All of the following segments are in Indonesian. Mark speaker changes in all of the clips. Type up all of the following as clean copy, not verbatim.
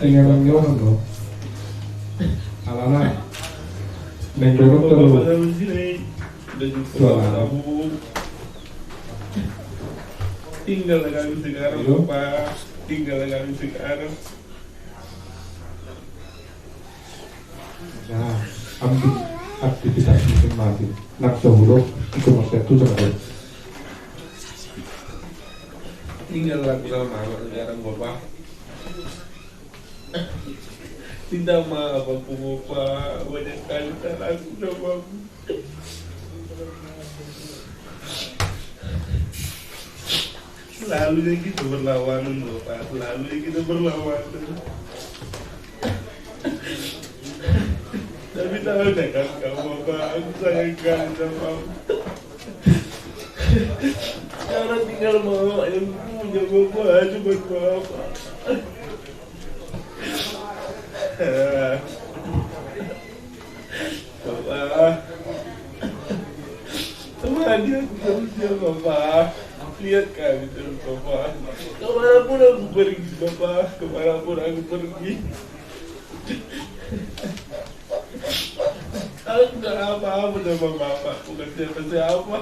Speaker 1: Tinggalan nyohan no. Alana. Neng dorong terus. Jualan.
Speaker 2: Tinggal kami sekarang Bapak, tinggal kami sekarang.
Speaker 1: Nah, ambil aktivitas masing-masing. Nak sahuruk itu masih itu sekarang.
Speaker 2: Tinggal lagu sama sekarang Bapak. Minta maaf aku Bapak, banyak kali salah aku sama aku. Selalu kita berlawanan Bapak, selalu kita berlawanan. Tapi tahu deh kan kamu Bapak, aku sayang kali sama kamu. Jangan tinggal mau yang punya Bapak, cuma Bapak. Bapak, teman dia terusnya Bapak. Lihat kami terus Bapak. Kemanapun aku pergi Bapak, kemanapun aku pergi. Aku gak apa-apa sama Bapak, bukan siapa-siapa.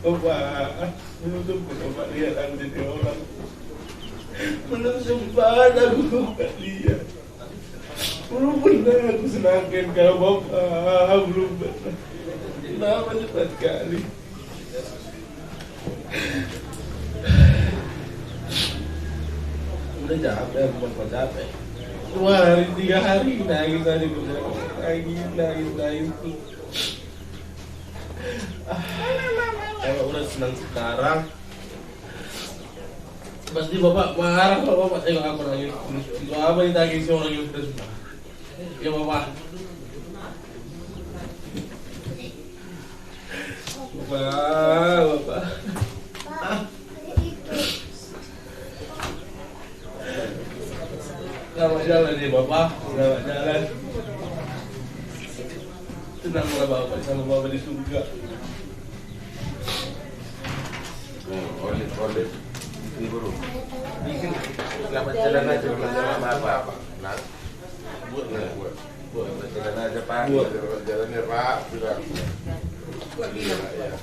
Speaker 2: Bapak, menutup Bapak lihat aku jadi orang. Menutup aku Bapak lihat. Belum pernah aku senangkan kalau Bapak, belum pernah. Kenapa cepat sekali? Udah capek, aku Bapak capek. 2 hari, 3 hari nangis tadi nangis. Kalau udah senang sekarang, pasti Bapak marah kalau Bapak tengok aku nangis. Kalau apa ditangisi orang yang sudah senang? Ya Bapak. Bapak. Selamat jalan nih Bapak, selamat jalan. Tenanglah Bapak, sama Bapak di surga.
Speaker 3: Oleh ini guru. Selamat jalan aja sama Bapak. Buat jalan aja Pak. Jalannya Pak, sudah. Ya.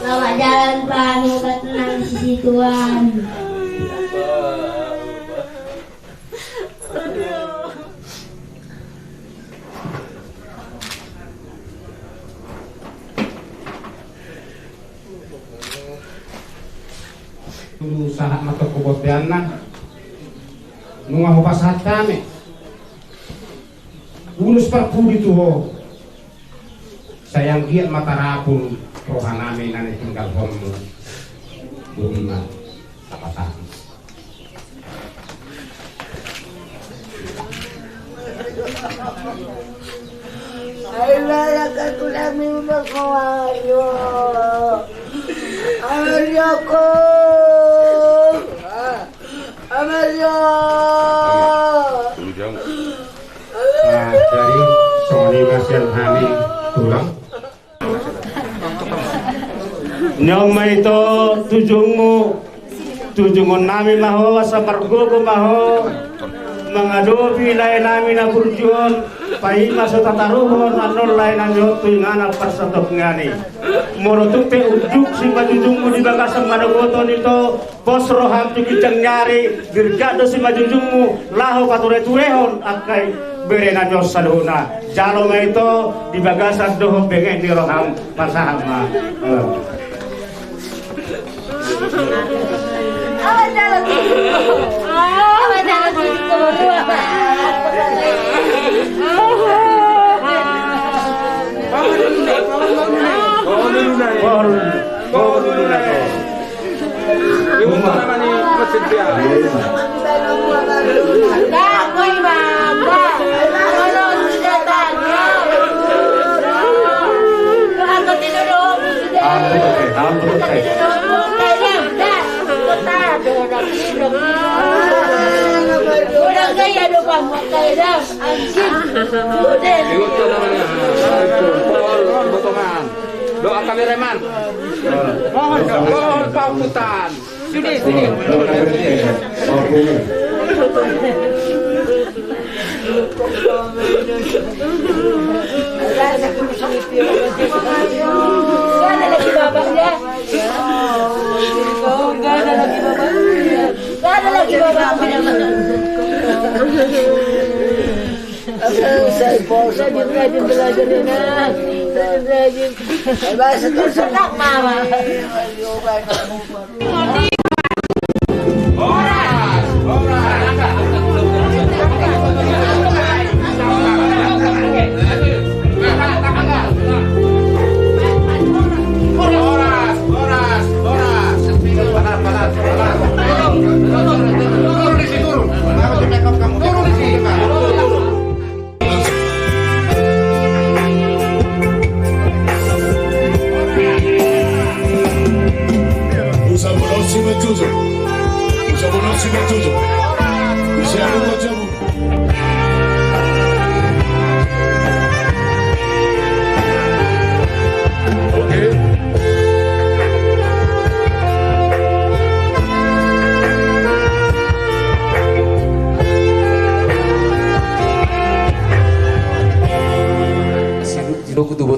Speaker 4: Selamat jalan Pak, semoga tenang di sisi Tuhan.
Speaker 5: Usaha mata kebotiana nunga hopas kami ulus perpudi tuh sayang giat mata rapun rohanami nane tinggal homu bunga apa
Speaker 6: Ayla aku lami berkawayo Ameriko Amerika
Speaker 5: dari Sony Masian Hani tulang nyong itu tujungmu nami maho sabargo maho mengadopi lain nami na burjuan pai masa tataruhon anol lain anjo tuingana persetok ngani morotuk te ujuk si majujungmu di bagasang managoton itu bos roham tukijang nyari dirgado si majujungmu laho kature-turehon akai berena jos saduna jalo itu di bagasang doho bengen di roham pasahama
Speaker 4: Udah gaya doang, kayak dah anjing.
Speaker 7: Itu namanya. Pohon potongan. Doa kameraman. Pohon pautan. Sini.
Speaker 6: Gak ada lagi babaknya. Saya rajin belajar ini. Rajin. Bahasa itu senang mama.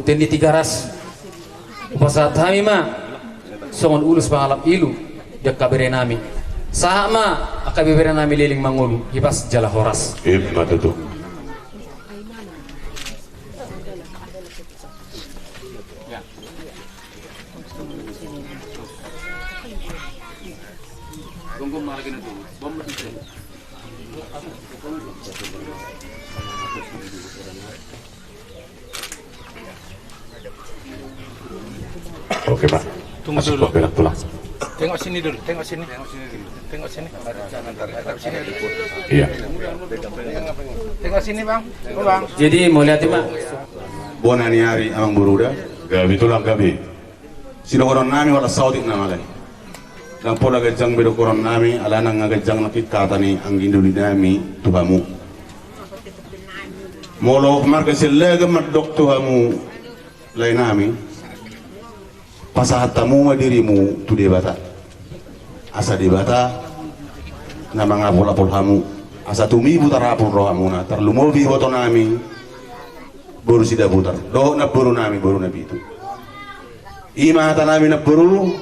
Speaker 8: Tendi tiga ras pasat kami mah songon ulus pangalap ilu jak kabere nami sama akabere nami liling mangulu hibas jala horas
Speaker 3: Matutu. Oke Pak,
Speaker 7: Tunggu dulu.
Speaker 3: Pulang.
Speaker 7: Tengok sini dulu. Tengok sini.
Speaker 3: Iya.
Speaker 7: Tengok sini bang. Bang.
Speaker 8: jadi mau lihat Pak
Speaker 3: Bonani hari amang buruda, gabi tulang gabi. Sino koron nami wala sautik na malay. Nang pola gajang bedo koron nami, ala nang gajang nakit katani ang ginduli nami tuhamu. Molo marga sila gamat dok tuhamu lay nami. Pasahatamu dirimu tu debata. Asa debata na mga pula-pul hamu. Asa tumibu tarapul rohamu na tarlumobi hoto nami. Baru sida butar. Do na buru nami baru na bitu. Ima hata nami na buru.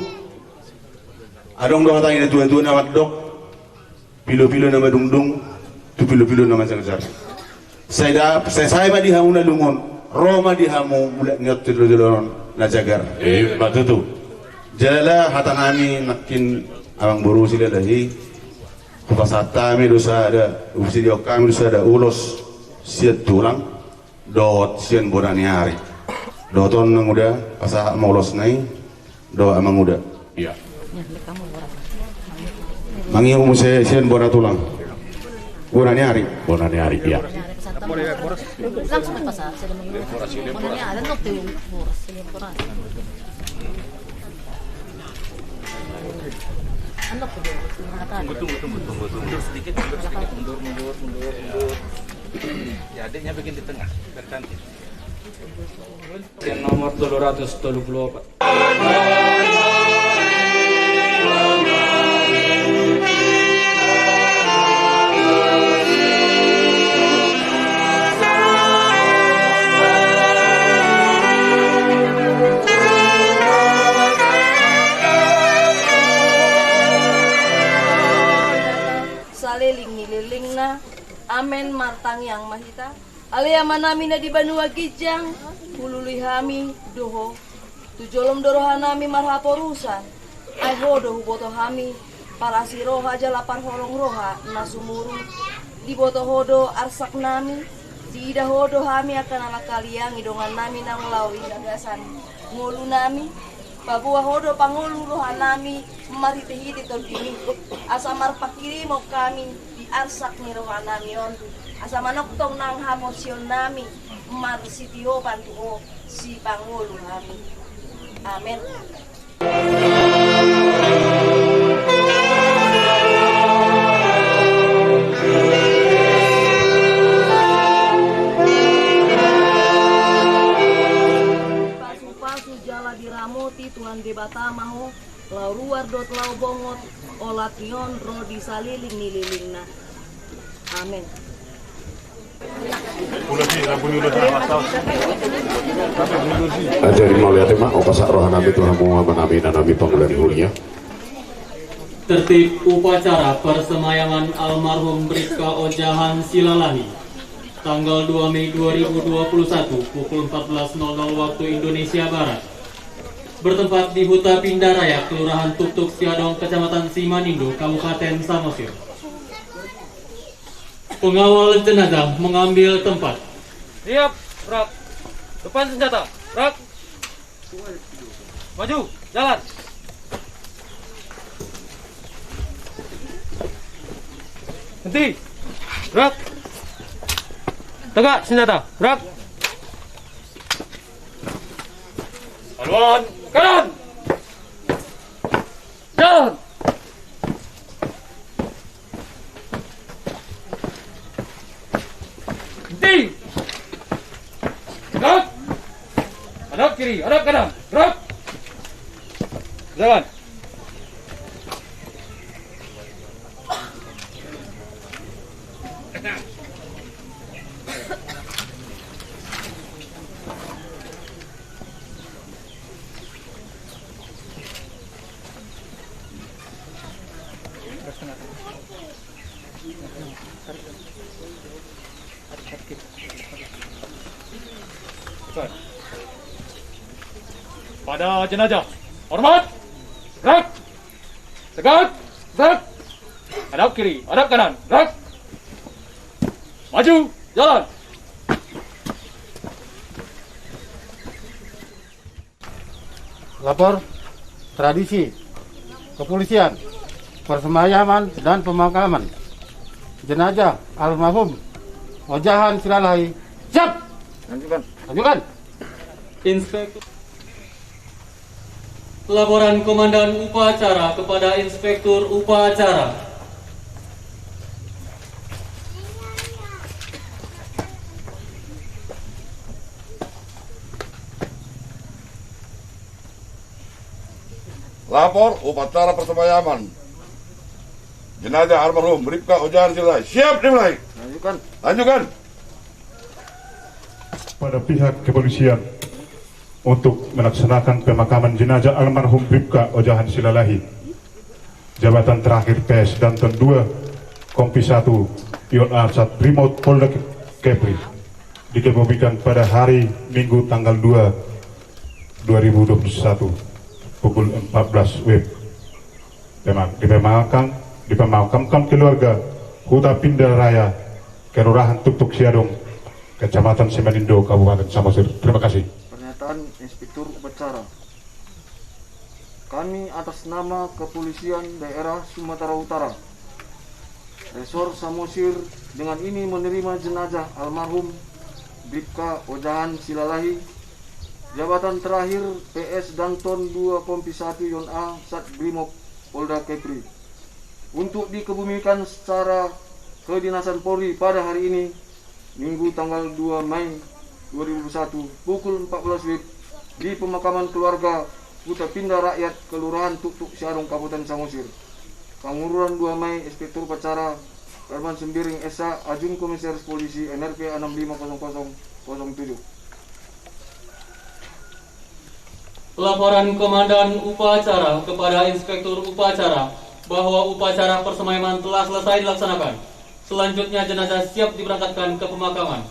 Speaker 3: Adong do hata ina tuan-tuan na dok. Pilo-pilo na madungdung. Tu pilo-pilo na masang-sar. Saya ma di hamu na lungon. Roma di hamu bulat ngot tidur-tiduron na jagar. Matutu. Jala hata nami nakin awang buru sila dahi. Kupasata mi dosa ada usi dia kami dosa ada ulos siat tulang dot sian borani hari. Doton nang udah pasah maulos nai do amang udah. Iya. Mangi umuse sian bora tulang. Borani hari iya.
Speaker 9: Langsung ke pasar, sudah mengirim. Pokoknya ada waktu yang murah, selipuran. Anak
Speaker 7: Tunggu sedikit, mundur. Ya adiknya bikin di tengah, biar cantik.
Speaker 8: yang nomor 334
Speaker 10: liling na amen martang yang mahita alia manami na di banua gijang hululi hami doho tujolom dorohanami marhaporusan ay hodo huboto hami para si roha aja lapar horong roha nasumuru di boto hodo arsak nami tidak hodo hami akan ala kaliang idongan nami nang lawi gagasan ngulu nami babua hodo pangulu roha nami marhiti-hiti tordini asa marpakiri mo kami arsak ni rohana mion asa manok tong nang hamosyon nami marsitio bantuo si pangulo nami amen. pasu jala diramoti Tuhan debata maho lau ruar dot lau bongot olation ro disaliling nililingna. Amin.
Speaker 11: Ajari mau lihat emak opasak rohanami Tuhan Muhammad amin anami panggilan mulia.
Speaker 12: Tertib upacara persemayaman almarhum Bribka Ojahan Silalahi tanggal 2 Mei 2021 pukul 14.00 waktu Indonesia Barat bertempat di Huta Pindaraya, Kelurahan Tuktuk Siadong, Kecamatan Simanindo, Kabupaten Samosir. Pengawal jenazah mengambil tempat.
Speaker 13: Siap, rak. Depan senjata, rak. Maju, jalan. Henti, rak. Tegak senjata, rak. Haluan, kanan. Jalan. Henti. Gerak. Hadap kiri, hadap kanan, gerak. Jalan. Pada jenazah, hormat, gerak, tegak, gerak, hadap kiri, hadap kanan, gerak, maju, jalan.
Speaker 5: Lapor tradisi kepolisian persemayaman dan pemakaman jenazah almarhum Ojahan Silalahi. Siap. Lanjutkan.
Speaker 12: Inspektur. Laporan Komandan Upacara kepada Inspektur Upacara.
Speaker 14: Lapor upacara persemayaman jenazah almarhum Bribka Ojahan Silalahi. Siap dimulai. Lanjutkan.
Speaker 1: Pada pihak kepolisian untuk melaksanakan pemakaman jenazah almarhum Bribka Ojahan Silalahi, jabatan terakhir PS Danton 2 Kompi 1 Pion A Satrimout Polda Kepri dikemumikan pada hari Minggu tanggal 2 2021 pukul 14 WIB. Dimakamkan keluarga Huta Pindaraya, Kelurahan Tuktuk Siadong, Kecamatan Simanindo, Kabupaten Samosir. Terima kasih.
Speaker 15: Pernyataan Inspektur Upacara. Kami atas nama Kepolisian Daerah Sumatera Utara, Resor Samosir, dengan ini menerima jenazah almarhum Bribka Ojahan Silalahi, jabatan terakhir PS Danton 2 Kompi 1 Yon A Sat Brimob Polda Kepri, untuk dikebumikan secara kedinasan Polri pada hari ini Minggu tanggal 2 Mei 2021 pukul 14 WIB di pemakaman keluarga Huta Pindah Rakyat Kelurahan Tuktuk Siadong, Kabupaten Samosir. Pengururan 2 Mei Inspektur Upacara Herman Sembiring Esa, Ajun Komisaris Polisi NRP 650007.
Speaker 12: Laporan Komandan Upacara kepada Inspektur Upacara bahwa upacara persemayaman telah selesai dilaksanakan. Selanjutnya jenazah siap diberangkatkan ke pemakaman.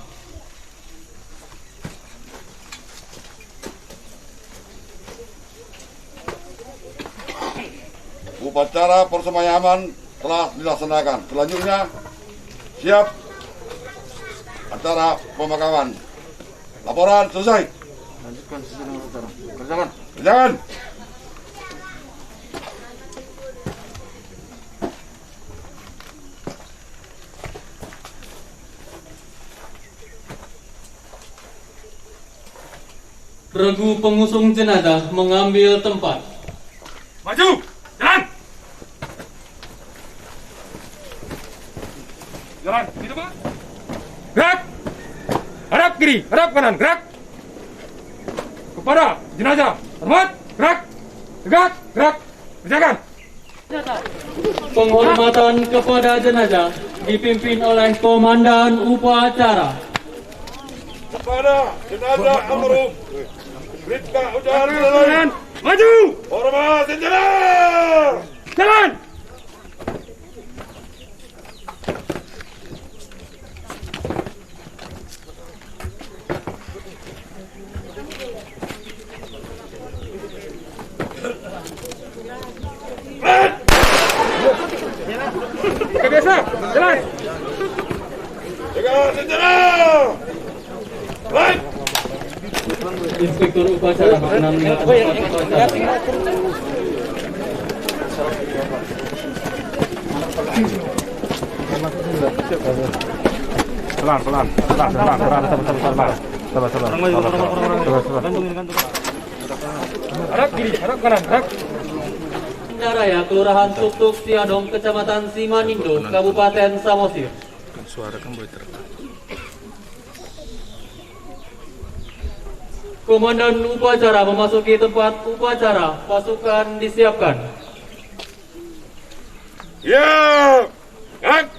Speaker 14: Upacara persemayaman telah dilaksanakan. Selanjutnya siap acara pemakaman. Laporan selesai.
Speaker 15: Lanjutkan sesuai dengan upacara. Kerjakan.
Speaker 14: Kerjakan.
Speaker 12: Regu pengusung jenazah mengambil tempat.
Speaker 13: Maju, jalan. Jalan, gitu Pak. Gerak. Hadap kiri, hadap kanan, gerak. kepada jenazah. Hormat, gerak, tegak, gerak, kerjakan.
Speaker 12: Penghormatan kepada jenazah dipimpin oleh Komandan Upacara.
Speaker 14: Kepada jenazah almarhum Bribka Ojahan Silalahi.
Speaker 13: Maju.
Speaker 14: Hormat jenazah.
Speaker 13: Jalan.
Speaker 14: Biasa, jalan. Jaga senjata. Baik.
Speaker 12: Inspektur upacara berkenan melihat upacara.
Speaker 1: Pelan.
Speaker 13: Harap kiri, harap kanan, harap.
Speaker 12: Raya Kelurahan Tuktuk Siadong, Kecamatan Simanindo, Kabupaten Samosir.
Speaker 7: Suara kan boleh terekam.
Speaker 12: Komandan upacara memasuki tempat upacara. Pasukan disiapkan.
Speaker 14: Ya. Gerak.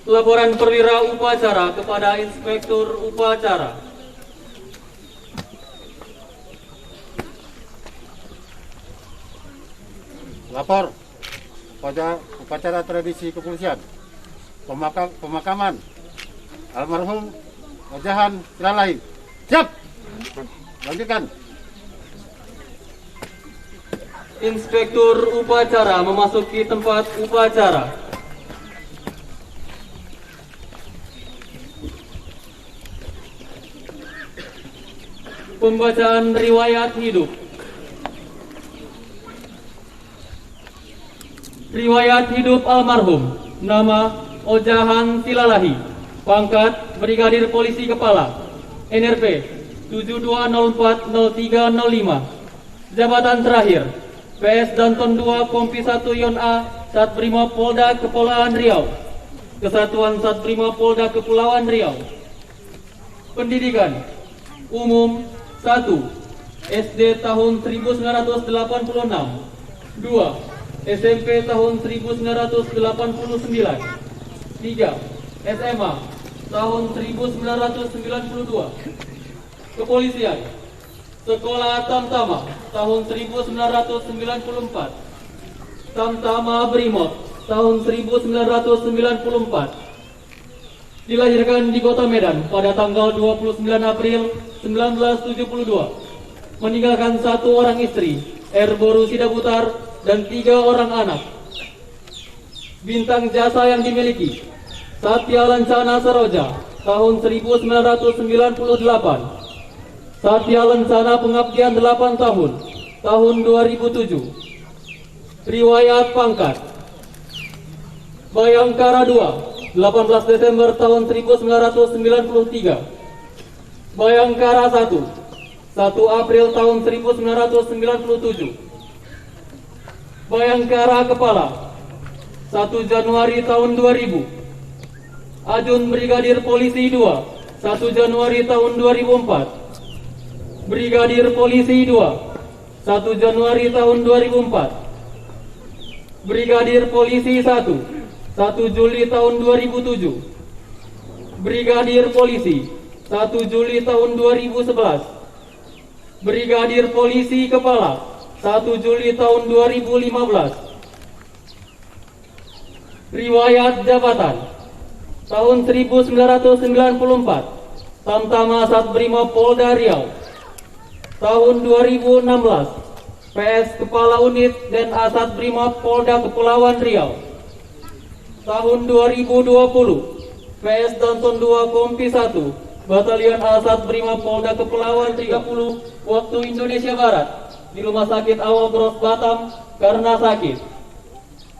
Speaker 12: Laporan perwira upacara kepada Inspektur Upacara.
Speaker 16: Lapor pada upacara tradisi kepolisian pemakaman almarhum Ojahan Silalahi. Siap. Lanjutkan.
Speaker 12: Inspektur upacara memasuki tempat upacara. Pembacaan riwayat hidup. Riwayat hidup almarhum. Nama Ojahan Silalahi. Pangkat Brigadir Polisi Kepala. NRP 72040305. Jabatan terakhir PS Danton 2 Kompi 1 Yon A Satbrimob Polda Kepulauan Riau. Kesatuan Satbrimob Polda Kepulauan Riau. Pendidikan umum 1. SD tahun 1986. 2. SMP tahun 1989. 3. SMA tahun 1992. Kepolisian Sekolah Tamtama tahun 1994. Tamtama Brimob tahun 1994. Dilahirkan di Kota Medan pada tanggal 29 April 1972. Meninggalkan 1 orang istri, Erboru Sidabutar, dan 3 orang anak. Bintang jasa yang dimiliki: Satya Lancana Saroja tahun 1998. Satya Lancana Pengabdian 8 tahun, tahun 2007. Riwayat pangkat: Bayangkara 2, 18 Desember tahun 1993. Bayangkara 1, 1 April tahun 1997. Bayangkara Kepala, 1 Januari tahun 2000. Ajun Brigadir Polisi 2, 1 Januari tahun 2004. Brigadir Polisi 2, 1 Januari tahun 2004. Brigadir Polisi 1, 1 Juli tahun 2007. Brigadir Polisi 1 Juli tahun 2011. Brigadir Polisi Kepala 1 Juli tahun 2015. Riwayat jabatan tahun 1994 Tamtama Satbrimob Polda Riau. Tahun 2016 PS Kepala Unit dan Asat Brimob Polda Kepulauan Riau. Tahun 2020 PS Danton 2 Kompi 1 Batalion Asat Brimob Polda Kepulauan 30 waktu Indonesia Barat di Rumah Sakit Awal Bros Batam karena sakit.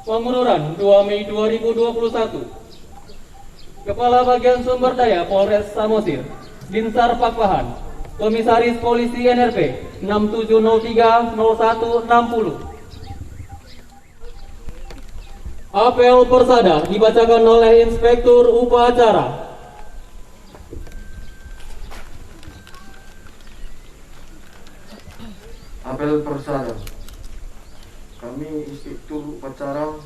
Speaker 12: Pengunduran 2 Mei 2021. Kepala Bagian Sumber Daya Polres Samosir, Binsar Pakpahan, Komisaris Polisi NRP 67030160. Apel Persada dibacakan oleh Inspektur Upacara.
Speaker 15: apel persada. Kami inspektur upacara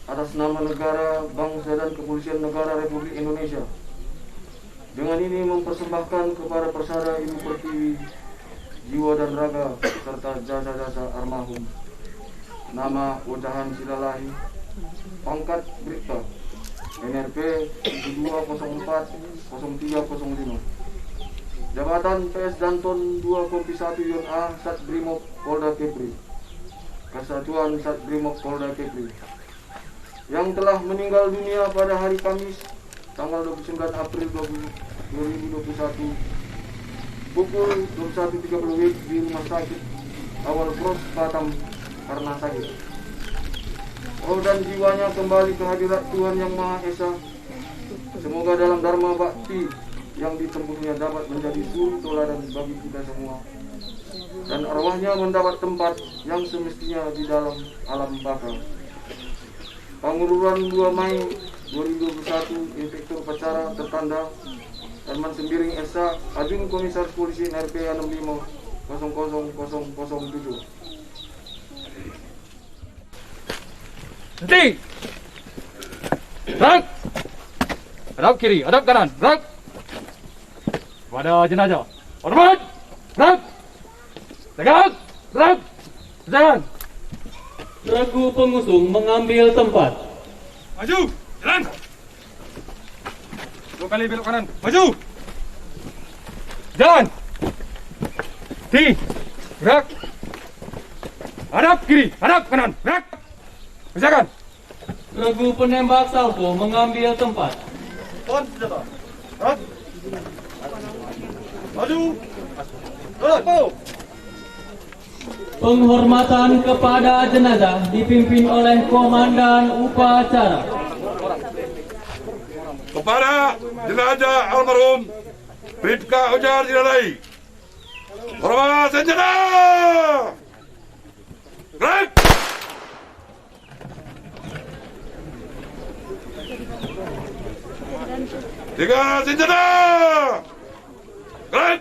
Speaker 15: atas nama negara, bangsa dan kepolisian negara Republik Indonesia dengan ini mempersembahkan kepada persada Ibu Pertiwi jiwa dan raga serta jasa-jasa almarhum. Nama Ojahan Silalahi, pangkat Bribka, NRP 72040305. Jabatan PS Danton 2 Kompi 1 Yon A Sat Brimob Polda Kepri, Kesatuan Sat Brimob Polda Kepri, yang telah meninggal dunia pada hari Kamis tanggal 29 April 2021 pukul 21.30 WIB di Rumah Sakit Awal Pros Batam karena sakit. Roh dan jiwanya kembali ke hadirat Tuhan Yang Maha Esa. Semoga dalam dharma bakti yang ditempuhnya dapat menjadi suri teladan bagi kita semua, dan arwahnya mendapat tempat yang semestinya di dalam alam baka. Pengururan 2 Mei 2021, Inspektur Upacara tertanda Herman Sembiring Esa, Ajun Komisaris Polisi NRP 65000007.
Speaker 13: Henti! Gerak! Hadap kiri, hadap kanan, gerak! Pada jenazah. Hormat! Gerak! Tegak! Gerak! Jalan!
Speaker 12: Regu pengusung mengambil tempat.
Speaker 13: Maju! Jalan! 2 kali belok kanan. Maju! Jalan! Henti! Gerak! Hadap kiri, hadap kanan, gerak! Kerjakan!
Speaker 12: Regu penembak salvo mengambil tempat.
Speaker 13: On senjata. Gerak! Maju! Jalan!
Speaker 12: Penghormatan kepada jenazah dipimpin oleh Komandan Upacara.
Speaker 14: Kepada jenazah almarhum Bribka Ojahan Silalahi, hormat senjata! Gerak! Tiga senjata! Gerak!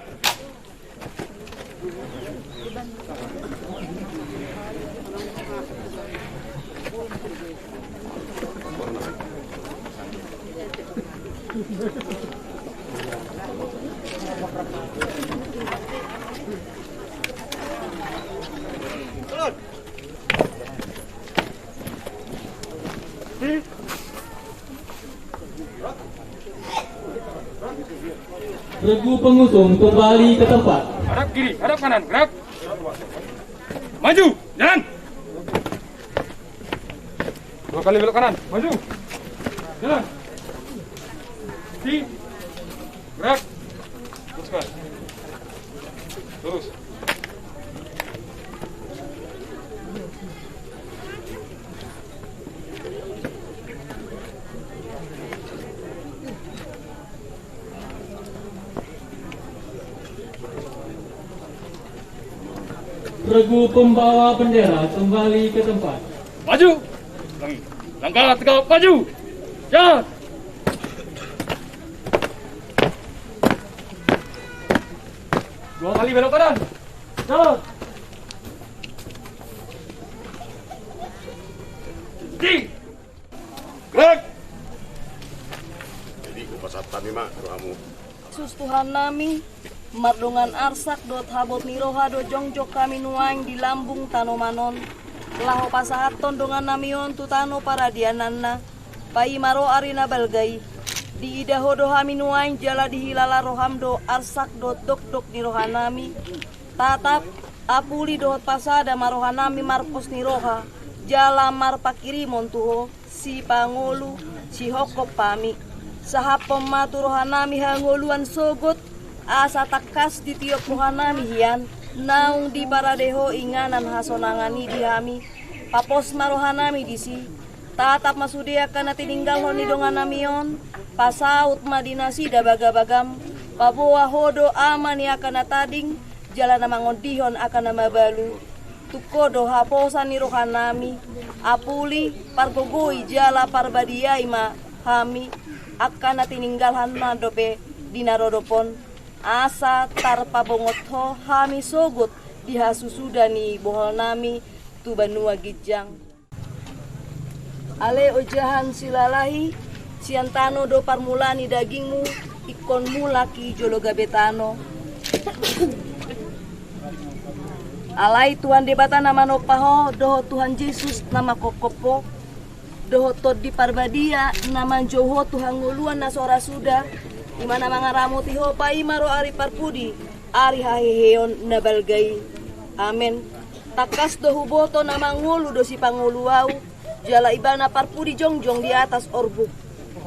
Speaker 12: Regu pengusung kembali ke tempat.
Speaker 13: Hadap kiri, hadap kanan, gerak! Maju! Jalan! 2 kali belok kanan, maju! Jalan! Henti! Gerak! Teruskan! Terus!
Speaker 12: Regu pembawa bendera kembali ke tempat.
Speaker 13: Maju! Langkah tegak, maju! Jalan! Dua kali belok kanan. Jalan! Henti!
Speaker 14: Gerak!
Speaker 11: Jadi upasat kami mak kamu.
Speaker 10: Sus Tuhan nami, mardongan arsak dot habot niroha do jongjok kami nuaing di lambung tanomanon. Laho pasahaton dongan namion tutano para diananna. Pai maro arina balgai. Di idaho do hami nuaing jala dihilala roham do arsak dot dok dok nirohanami. Tatap apuli dohot pasada marohanami marpos niroha. Jala mar pakiri montuho si pangolu si hokop pami. Sahapom maturohanami hangoluan sogot asa takas di tiop rohanami hian naung di paradeho inganan hasonangani dihami papos marohanami disi tatap masudia kana tininggal honi donganamion pasaut madinasi dabagabagam paboa hodo amani akana tading jalana mangondihon akana mabalu tukodo haposan ni rohanami apuli pargogoi jala parbadiai ma hami akana tininggalhan nadobe dinarodopon asa tarpa bongotho hami sogut dihasusudani bohol nami tu banua gijang. Ale ojahan silalahi siantano do parmulani dagingmu ikon mulaki jolo gabetano. Alai Tuhan debata nama nopaho doho Tuhan Yesus nama kokopo doho tod di parbadia nama joho Tuhan nguluan nasora sudah dimana mangaramu tiho paimaro ari parpudi ari haheheon nabalgai. Amen. Takas dohu boto nama ngulu dosi panguluau jala ibana parpudi jongjong di atas orbuk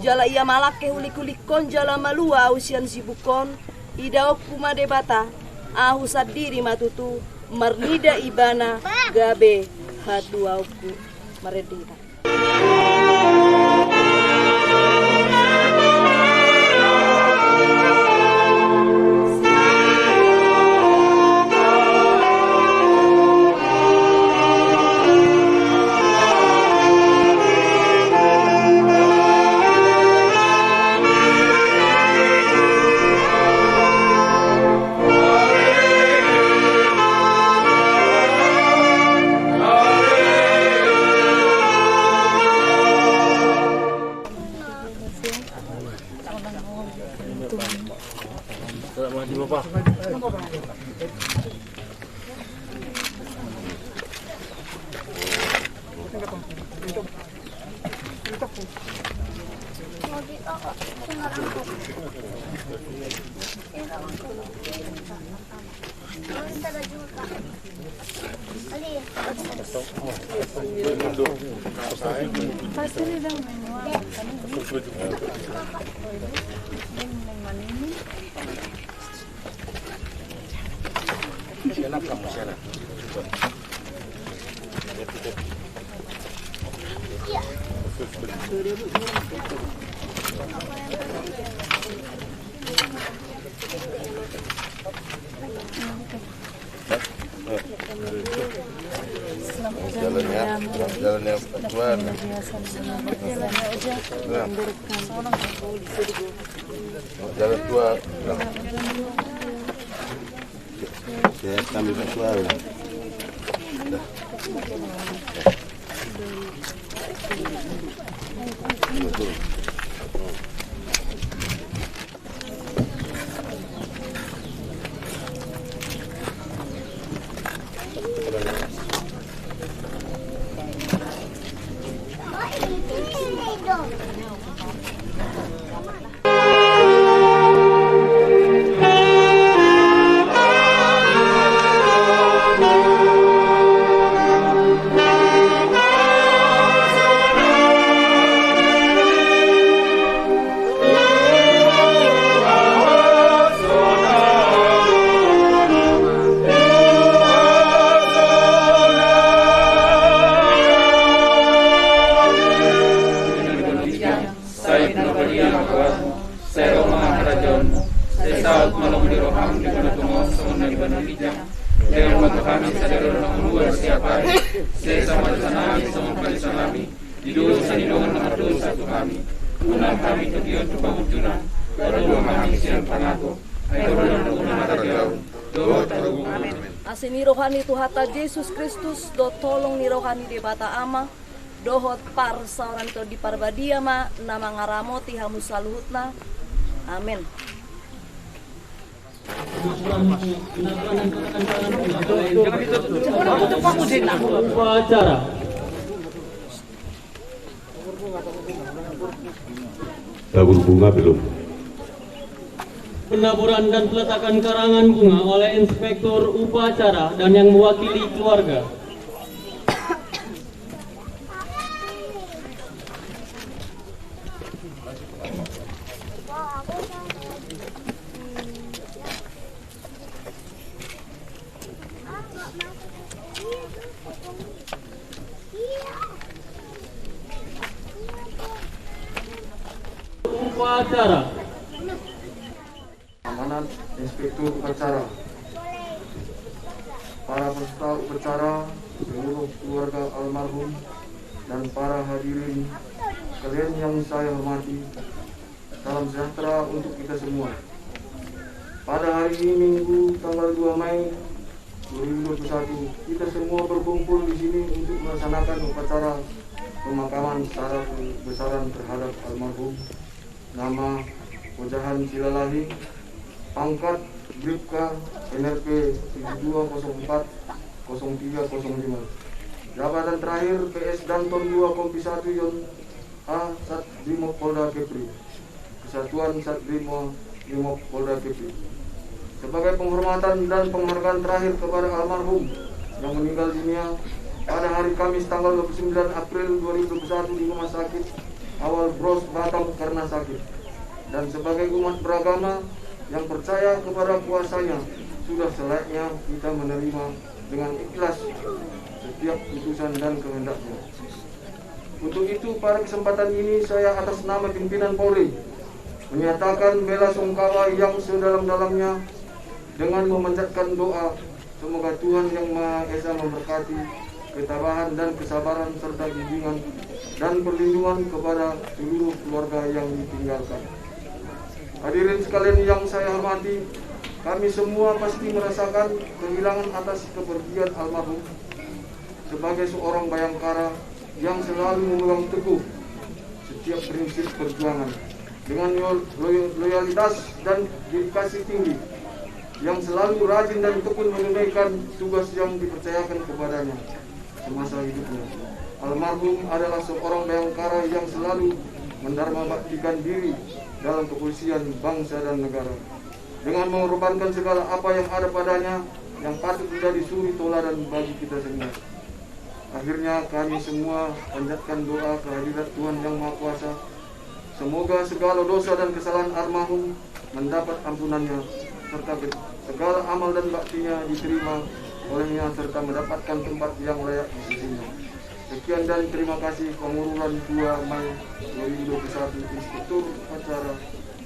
Speaker 10: jala ia malake hulik-hulikon jala malua usian sibukon idaok kuma debata ahu sadiri matutu marnida ibana gabe hatuauku maredita.
Speaker 14: Jalannya keluar. Jalan dua. Saya sambil keluar.
Speaker 10: Asini rohani Tuhata Yesus Kristus do tolong ni rohani debata ama dohot par sauran to di parbadia ma nama ngaramoti hamu saluhutna. Amin.
Speaker 12: Upacara.
Speaker 11: Tabur bunga belum.
Speaker 12: Penaburan dan peletakan karangan bunga oleh inspektur upacara dan yang mewakili keluarga. Upacara.
Speaker 15: Amanat Inspektur Upacara, para peserta upacara, seluruh keluarga almarhum, dan para hadirin kalian yang saya hormati, salam sejahtera untuk kita semua. Pada hari ini Minggu tanggal 2 Mei 2021 kita semua berkumpul di sini untuk melaksanakan upacara pemakaman secara besaran terhadap almarhum. Nama Ojahan Silalahi, pangkat Bribka NRP 72040305. Jabatan terakhir PS Danton 2 Kompi 1 Yon A Sat Brimob Polda Kepri, Kesatuan Sat Brimob Polda Kepri. Sebagai penghormatan dan penghargaan terakhir kepada almarhum yang meninggal dunia pada hari Kamis tanggal 29 April 2021 di Rumah Sakit Awal Bros Batam karena sakit, dan sebagai umat beragama yang percaya kepada kuasanya, sudah selayaknya kita menerima dengan ikhlas setiap putusan dan kehendaknya. Untuk itu pada kesempatan ini saya atas nama pimpinan Polri menyatakan bela sungkawa yang sedalam-dalamnya dengan memanjatkan doa semoga Tuhan Yang Maha Esa memberkati ketabahan dan kesabaran serta bimbingan dan perlindungan kepada seluruh keluarga yang ditinggalkan. Hadirin sekalian yang saya hormati, kami semua pasti merasakan kehilangan atas kepergian almarhum sebagai seorang bayangkara yang selalu memegang teguh setiap prinsip perjuangan dengan loyalitas dan dedikasi tinggi, yang selalu rajin dan tekun menunaikan tugas yang dipercayakan kepadanya semasa hidupnya. Almarhum adalah seorang bayangkara yang selalu mendharmabaktikan diri dalam kepolisian bangsa dan negara dengan mengorbankan segala apa yang ada padanya yang patut menjadi suri teladan bagi kita semua. Akhirnya kami semua panjatkan doa kehadirat Tuhan Yang Maha Kuasa. Semoga segala dosa dan kesalahan almarhum mendapat ampunannya, serta segala amal dan baktinya diterima olehnya, serta mendapatkan tempat yang layak di sisinya. Sekian dan terima kasih. Pengurusan 2 Mei 2021, Inspektur Upacara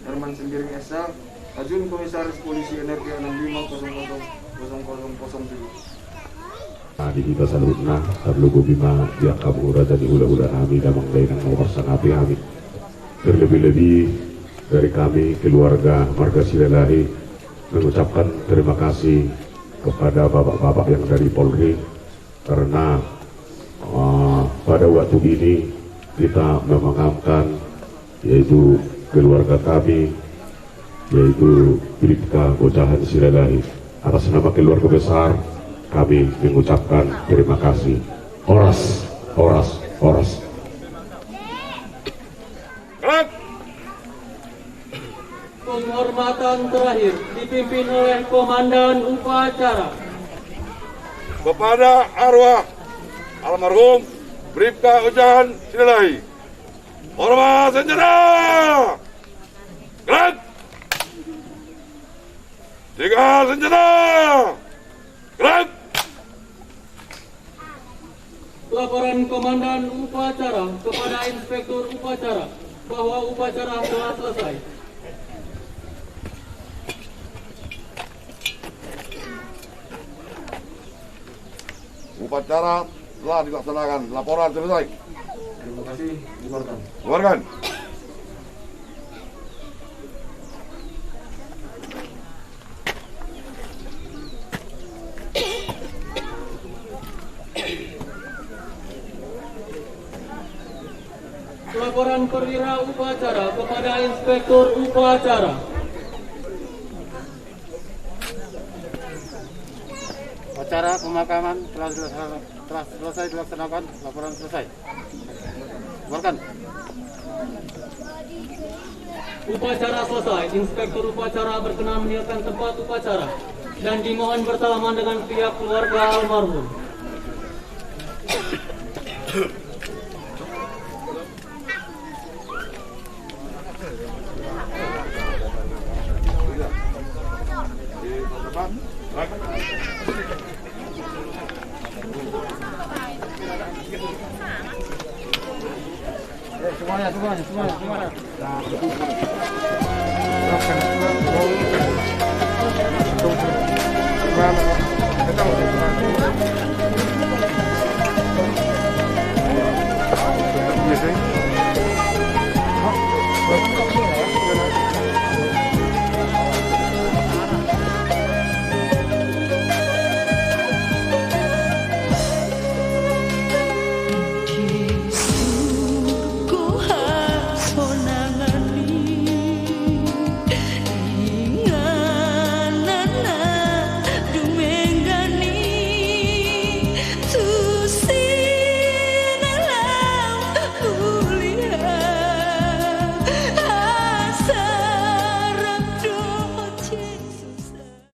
Speaker 15: Herman Sembiring SH, Ajun Komisaris Polisi NRP 65000007.
Speaker 11: Di kita salutna sarlugo bima dia kabura dari ula-ula kami damang dainang mawarsan api kami. Terlebih-lebih dari kami keluarga Marga Silalahi mengucapkan terima kasih kepada bapak-bapak yang dari Polri, karena pada waktu ini kita memakamkan yaitu keluarga kami, yaitu Bribka Ojahan Silalahi. Atas nama keluarga besar kami mengucapkan terima kasih. Oras, oras, oras.
Speaker 12: Penghormatan terakhir dipimpin oleh Komandan Upacara
Speaker 14: kepada arwah almarhum Bribka Ojahan Silalahi. Hormat senjata. Gerak. Tiga senjata. Gerak.
Speaker 12: Laporan Komandan Upacara kepada Inspektur Upacara bahwa upacara telah selesai.
Speaker 14: Upacara telah dilaksanakan. Laporan selesai.
Speaker 15: Terima kasih. Bubarkan.
Speaker 14: Bubarkan.
Speaker 12: Laporan perwira upacara kepada Inspektur Upacara.
Speaker 16: Acara pemakaman telah selesai dilaksanakan. Laporan selesai. Bubarkan.
Speaker 12: Upacara selesai. Inspektur Upacara berkenan meninggalkan tempat upacara dan dimohon bersalaman dengan pihak keluarga almarhum.
Speaker 16: Semuanya.